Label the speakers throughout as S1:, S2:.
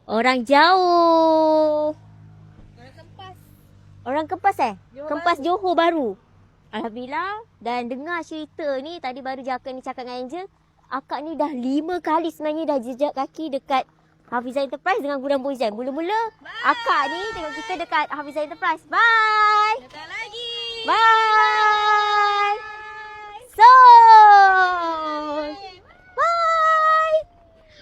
S1: Orang jauh.
S2: Orang Kempas.
S1: Orang Kempas
S2: Johor
S1: Kempas Johor baru. Alhamdulillah. Dan dengar cerita ni, tadi baru je akak ni cakap dengan Angel. Akak ni dah 5 kali sebenarnya dah jejak kaki dekat Hafizah Enterprise dengan Gudang Boyzan. Mula-mula akak ni tengok kita dekat Hafizah Enterprise. Bye.
S2: Datang lagi.
S1: Bye. So. Bye.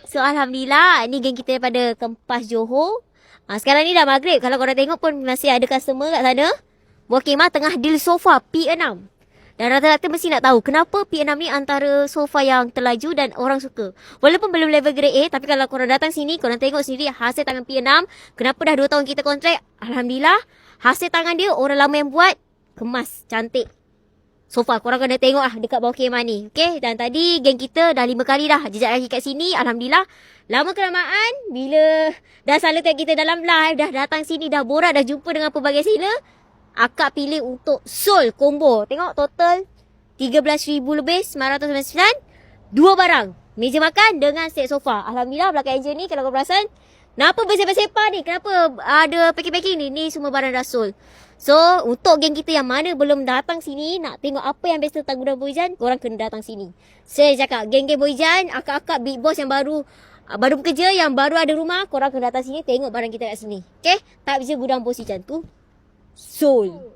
S1: So Alhamdulillah, ni geng kita daripada Kempas Johor. Sekarang ni dah maghrib. Kalau korang tengok pun masih ada customer kat sana. Buah Kemah tengah deal sofa P6. Dan rata-rata mesti nak tahu kenapa P6 ni antara sofa yang terlaju dan orang suka. Walaupun belum level grade A, tapi kalau korang datang sini, korang tengok sendiri hasil tangan P6. Kenapa dah 2 tahun kita kontrak? Alhamdulillah, hasil tangan dia orang lama yang buat, kemas, cantik. Sofa, korang kena tengok lah dekat bawah kemah ni. Okay, dan tadi geng kita dah 5 kali dah jejak kaki kat sini. Alhamdulillah, lama kelamaan bila dah selalu tengok kita dalam live, dah datang sini, dah borak, dah jumpa dengan pelbagai sila. Akak pilih untuk Soul combo. Tengok total 13,000 lebih, 999. 2 barang. Meja makan dengan set sofa. Alhamdulillah belakang Angel ni kalau kau perasan. Kenapa bersepah-sepah ni? Kenapa ada packing-packing ni? Ni semua barang dah Soul. So untuk geng kita yang mana belum datang sini, nak tengok apa yang best tentang Gudang Boyzan, korang kena datang sini. Saya cakap geng-geng Boyzan, akak-akak big boss yang baru bekerja, yang baru ada rumah, korang kena datang sini tengok barang kita kat sini. Okay? Tak bisa Gudang Boyzan tu Soul.